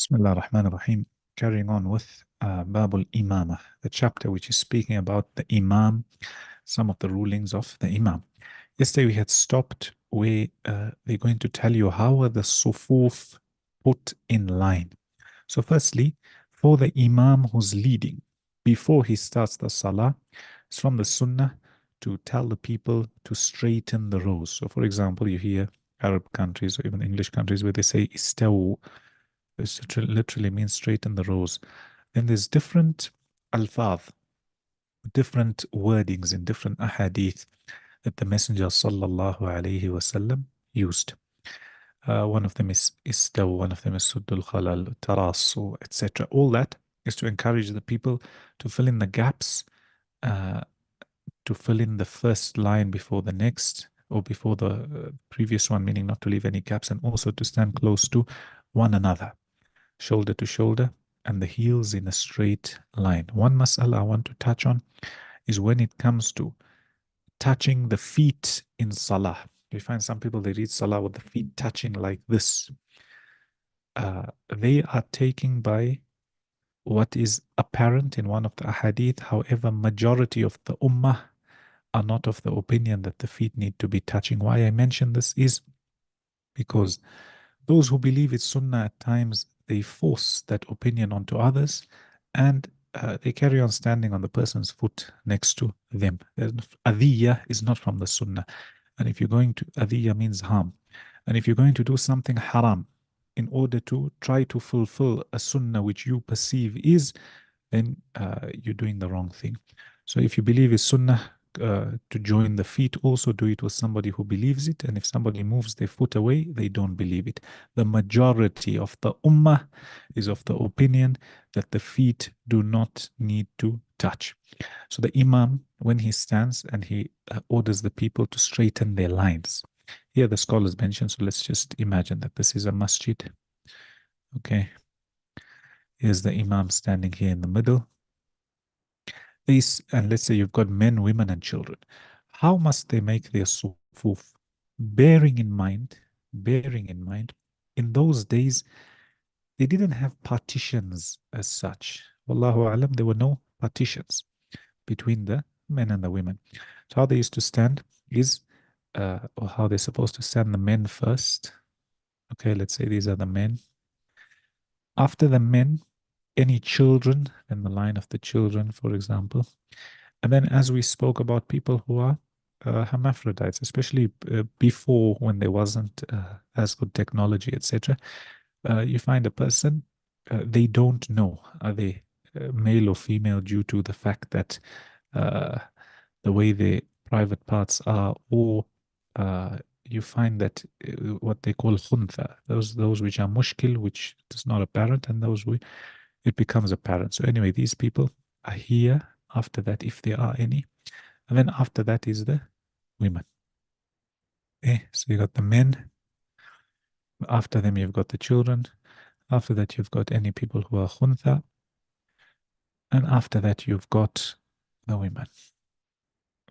Bismillah ar-Rahman ar-Rahim. Carrying on with Babul Imamah, the chapter which is speaking about the Imam, some of the rulings of the Imam. Yesterday we had stopped where they're going to tell you how are the sufuf put in line. So firstly, for the Imam who's leading, before he starts the Salah, it's from the Sunnah to tell the people to straighten the rows. So for example, you hear Arab countries or even English countries where they say istawu. This literally means straighten the rows. Then there's different alfaz, different wordings in different ahadith that the Messenger sallallahu alaihi wasallam used. One of them is istaw, one of them is suddul khalal, tarasu, etc. All that is to encourage the people to fill in the gaps, to fill in the first line before the next or before the previous one, meaning not to leave any gaps, and also to stand close to one another, shoulder to shoulder, and the heels in a straight line. One mas'ala I want to touch on is when it comes to touching the feet in salah. We find some people, they read salah with the feet touching like this. They are taking by what is apparent in one of the ahadith. However, majority of the ummah are not of the opinion that the feet need to be touching. Why I mention this is because those who believe it's sunnah at times, they force that opinion onto others, and they carry on standing on the person's foot next to them. Adiyya is not from the sunnah. And if you're going to, adiyya means harm. And if you're going to do something haram in order to try to fulfill a sunnah which you perceive is, then you're doing the wrong thing. So if you believe it's sunnah, to join the feet, also do it with somebody who believes it. And if somebody moves their foot away, they don't believe it. The majority of the ummah is of the opinion that the feet do not need to touch. So the imam, when he stands and he orders the people to straighten their lines. Here the scholars mention, so let's just imagine that this is a masjid. Okay. Here's the imam standing here in the middle. And let's say you've got men, women, and children. How must they make their sufuf? Bearing in mind, in those days, they didn't have partitions as such. Wallahu alam, there were no partitions between the men and the women. So how they used to stand is, or how they're supposed to stand, the men first. Okay, let's say these are the men. After the men, any children, and the line of the children, for example. And then as we spoke about people who are hermaphrodites, especially before when there wasn't as good technology, etc., you find a person, they don't know, are they male or female, due to the fact that the way their private parts are, or you find that what they call khuntha, those which are mushkil, which is not apparent, and those it becomes apparent. So anyway, these people are here after that, if there are any. And then after that is the women. Okay, so you got the men. After them, you've got the children. After that, you've got any people who are khuntha. And after that, you've got the women.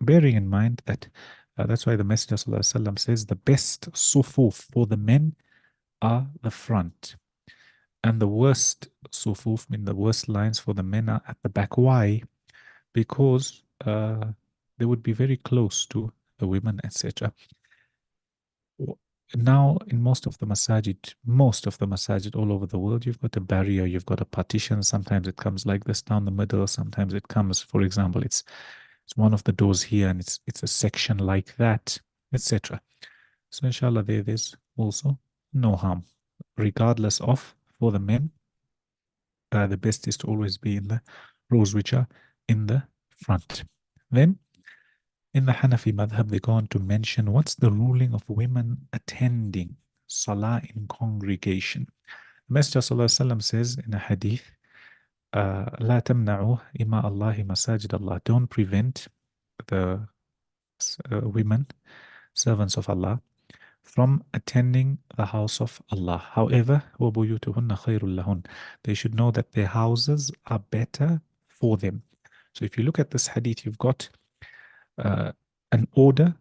Bearing in mind that that's why the Messenger ﷺ says the best sufuf for the men are the front. And the worst sufuf, mean the worst lines for the men, are at the back. Why? Because they would be very close to the women, etc. Now, in most of the masajid all over the world, you've got a barrier, you've got a partition. Sometimes it comes like this down the middle. Sometimes it comes, for example, it's one of the doors here, and it's a section like that, etc. So, inshallah, there's also no harm, regardless of, for the men, the best is to always be in the rows which are in the front. Then, in the Hanafi madhab, they go on to mention what's the ruling of women attending Salah in congregation. The Messenger ﷺ says in a hadith, لا تمنعوا إماء الله مساجد الله. Don't prevent the women, servants of Allah, from attending the house of Allah. However, وَبُيُوتُهُنَّ خَيْرٌ لَهُنَّ. They should know that their houses are better for them. So if you look at this hadith, you've got an order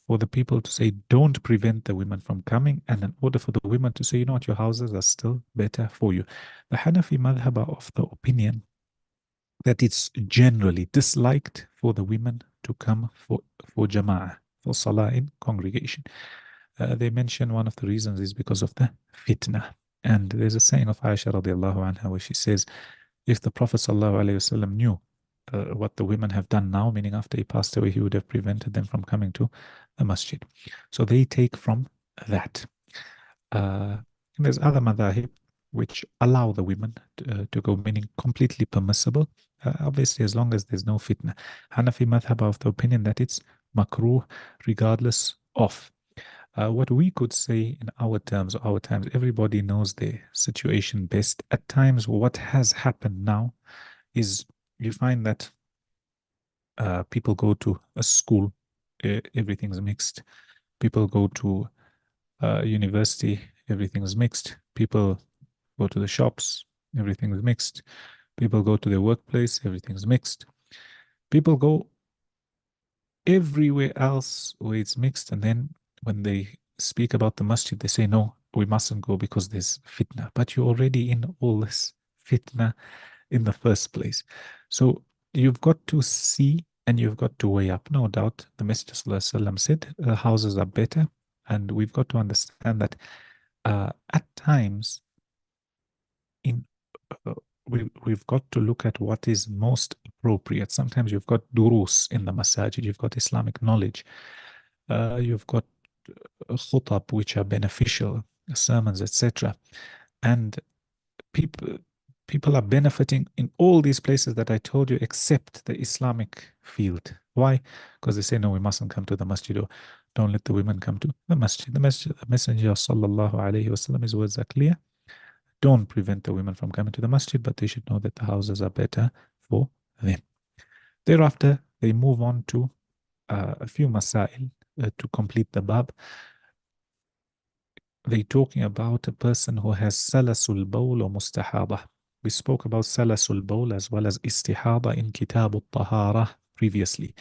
for the people to say, don't prevent the women from coming, and in order for the women to say, you know what, your houses are still better for you. The Hanafi madhab are of the opinion that it's generally disliked for the women to come for jama'ah, for salah in congregation. They mention one of the reasons is because of the fitna. And there's a saying of Aisha radiallahu anha where she says, if the Prophet sallallahu alaihi wasallam knew what the women have done now, meaning after he passed away, he would have prevented them from coming to the masjid. So they take from that. And there's other madhahib which allow the women to go, meaning completely permissible, obviously as long as there's no fitna. Hanafi madhab are of the opinion that it's makruh regardless of. What we could say in our terms, our times, everybody knows their situation best. At times, what has happened now is you find that people go to a school, everything's mixed. People go to university, everything's mixed. People go to the shops, everything's mixed. People go to their workplace, everything's mixed. People go everywhere else where it's mixed, and then when they speak about the masjid, they say, no, we mustn't go because there's fitna. But you're already in all this fitna in the first place. So you've got to see and you've got to weigh up. No doubt, the Messenger ﷺ said houses are better. And we've got to understand that at times, in we've got to look at what is most appropriate. Sometimes you've got durus in the masajid, you've got Islamic knowledge, you've got khutab which are beneficial, sermons, etc. And people are benefiting in all these places that I told you, except the Islamic field. Why? Because they say, no, we mustn't come to the masjid, or don't let the women come to the masjid. The Messenger sallallahu alaihi wasallam, his words are clear. Don't prevent the women from coming to the masjid, but they should know that the houses are better for them. Thereafter, they move on to a few masail to complete the bab. They're talking about a person who has salasul bawl or mustahaba. We spoke about salasul bawl as well as istihada in Kitab al-Tahara previously.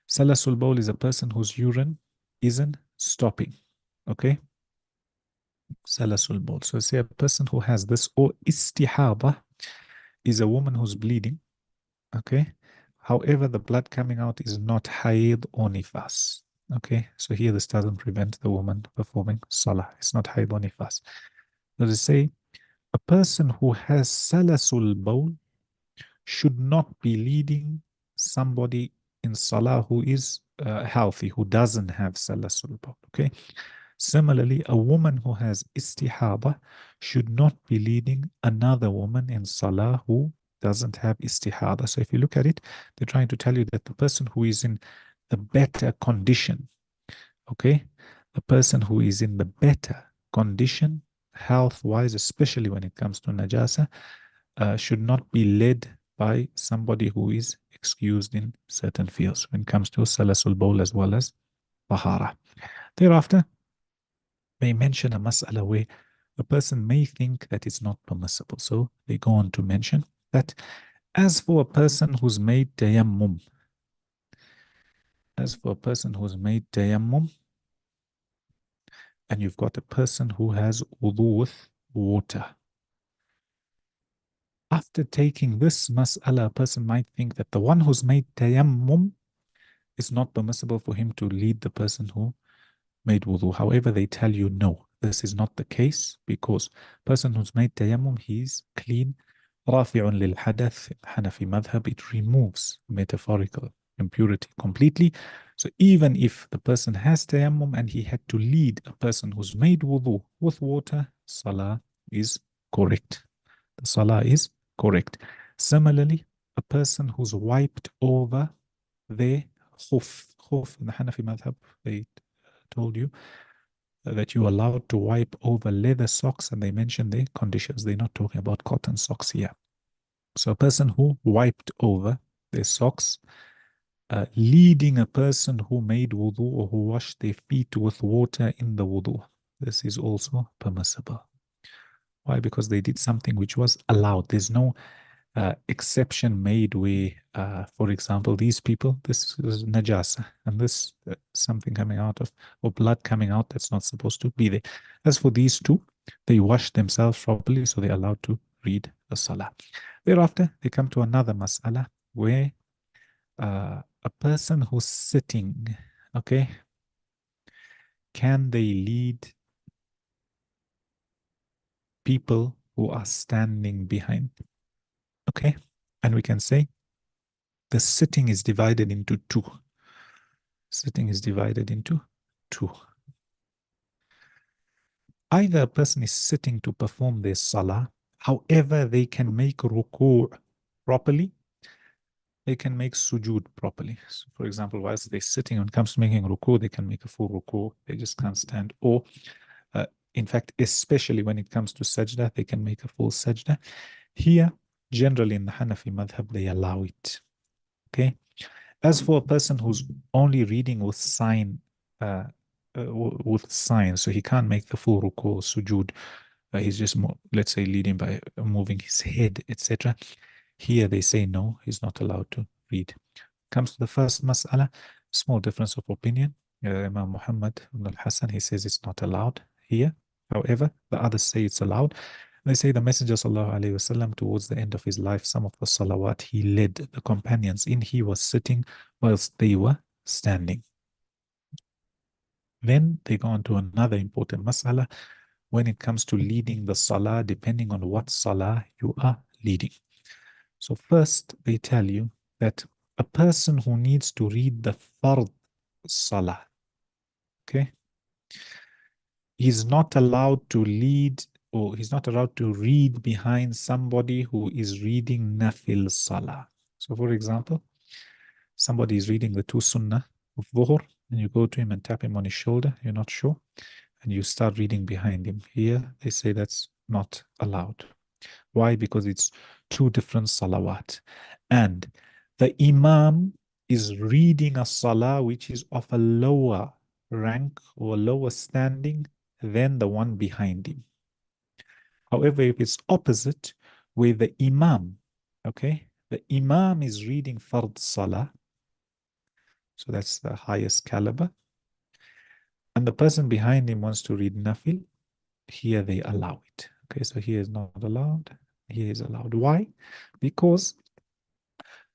Salasul bawl is a person whose urine isn't stopping. Okay? Salasul bawl. So say a person who has this, or istihada is a woman who's bleeding. Okay? However, the blood coming out is not haid or nifas. Okay, so here this doesn't prevent the woman performing salah. It's not haid or nifas. So they say a person who has salasul bawl should not be leading somebody in salah who is healthy, who doesn't have salasul bawl. Okay. Similarly, a woman who has istihada should not be leading another woman in salah who doesn't have istihada. So if you look at it, they're trying to tell you that the person who is in the better condition, okay, the person who is in the better condition, health-wise, especially when it comes to najasa, should not be led by somebody who is excused in certain fields when it comes to salasul bawl as well as tahara. Thereafter, they mention a mas'ala where a person may think that it's not permissible. So they go on to mention that as for a person who's made tayammum, and you've got a person who has wudu with water, after taking this mas'ala, a person might think that the one who's made tayammum is not permissible for him to lead the person who made wudu. However, they tell you no, this is not the case, because person who's made tayammum, he's clean. Rafi'un lil hadath, Hanafi madhab, it removes metaphorical impurity completely. So even if the person has tayammum and he had to lead a person who's made wudu with water, salah is correct. The salah is correct. Similarly, a person who's wiped over their khuf in the Hanafi madhab, they told you that you're allowed to wipe over leather socks, and they mention the conditions. They're not talking about cotton socks here. So a person who wiped over their socks, leading a person who made wudu or who washed their feet with water in the wudu, this is also permissible. Why? Because they did something which was allowed. There's no exception made where, for example, these people, this is najasa, and this something coming out of, or blood coming out that's not supposed to be there. As for these two, they wash themselves properly, so they're allowed to read the salah. Thereafter, they come to another mas'ala where a person who's sitting, okay, can they lead people who are standing behind? Okay, and we can say the sitting is divided into two. Sitting is divided into two. Either a person is sitting to perform their salah, however, they can make ruku' properly, they can make sujood properly. So for example, whilst they're sitting, when it comes to making ruku', they can make a full ruku', they just can't stand. Or, in fact, especially when it comes to sajda, they can make a full sajda. Here, generally in the Hanafi madhab, they allow it. Okay. As for a person who's only reading with sign, with sign, so he can't make the full ruku, sujood, he's just, let's say, leading by moving his head, etc. Here they say no, he's not allowed to read. Comes to the first mas'ala, small difference of opinion. Imam Muhammad ibn al-Hassan, he says it's not allowed here. However, the others say it's allowed. They say the Messenger sallallahu alaihi wasallam, towards the end of his life, some of the salawat he led the companions in, he was sitting whilst they were standing. Then they go on to another important mas'ala when it comes to leading the salah, depending on what salah you are leading. So first, they tell you that a person who needs to read the fard salah, okay, he's not allowed to lead, or he's not allowed to read behind somebody who is reading nafil salah. So for example, somebody is reading the two sunnah of dhuhr, and you go to him and tap him on his shoulder, you're not sure, and you start reading behind him. Here, they say that's not allowed. Why? Because it's two different salawat. And the imam is reading a salah which is of a lower rank or lower standing than the one behind him. However, if it's opposite, where the imam, okay, the imam is reading fard salah, so that's the highest caliber, and the person behind him wants to read nafil, here they allow it. Okay, so here is not allowed, here is allowed. Why? Because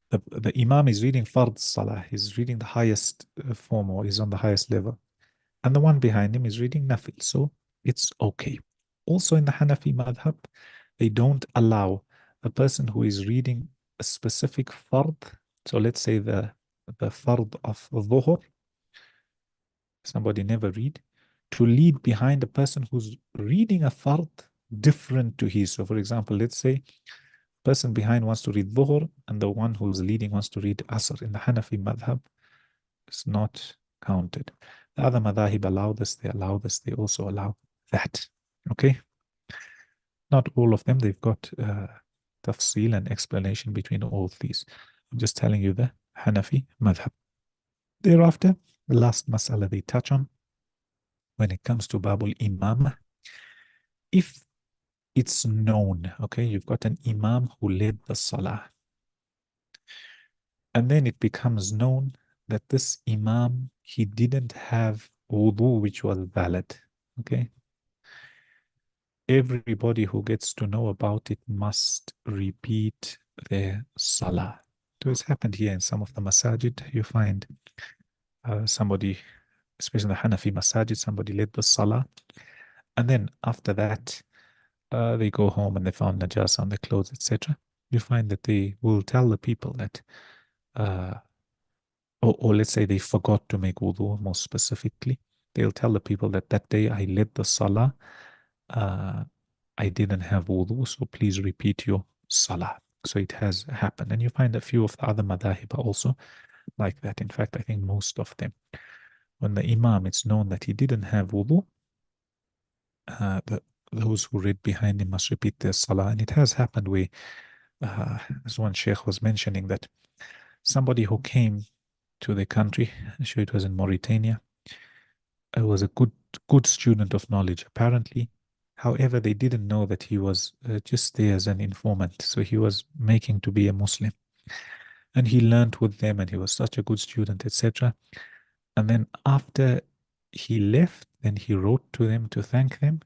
the imam is reading fard salah, he's reading the highest form, or is on the highest level, and the one behind him is reading nafil, so it's okay. Also in the Hanafi madhab, they don't allow a person who is reading a specific fard, so let's say the fard of dhuhr, somebody never read, to lead behind a person who's reading a fard different to his. So for example, let's say person behind wants to read dhuhr and the one who's leading wants to read asr. In the Hanafi madhab, it's not counted. The other madhahib allow this, they allow this, they also allow that. Okay? Not all of them, they've got tafsil and explanation between all of these. I'm just telling you the Hanafi madhab. Thereafter, the last mas'ala they touch on when it comes to Babul Imam, if it's known, okay, you've got an Imam who led the Salah, and then it becomes known that this Imam, he didn't have wudu which was valid, okay, everybody who gets to know about it must repeat their Salah. So it's happened here in some of the masajid. You find somebody, especially in the Hanafi masajid, somebody led the Salah, and then after that, they go home and they found najasa on their clothes, etc. You find that they will tell the people that, or let's say they forgot to make wudu, more specifically. They'll tell the people that that day I led the salah, I didn't have wudu, so please repeat your salah. So it has happened. And you find a few of the other madahib are also like that. In fact, I think most of them. When the imam, it's known that he didn't have wudu, those who read behind him must repeat their salah. And it has happened where, as one sheikh was mentioning, that somebody who came to the country, I'm sure it was in Mauritania, was a good student of knowledge, apparently However, they didn't know that he was just there as an informant. So he was making to be a Muslim. And he learned with them and he was such a good student, etc. And then after he left, then he wrote to them to thank them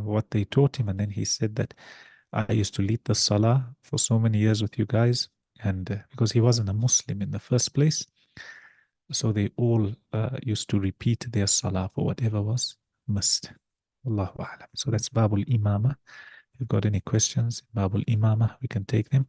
what they taught him. And then he said that I used to lead the Salah for so many years with you guys. And because he wasn't a Muslim in the first place, so they all used to repeat their Salah for whatever was missed. Allahu A'lam. So that's Babul Imama. If you've got any questions, Babul Imama, we can take them.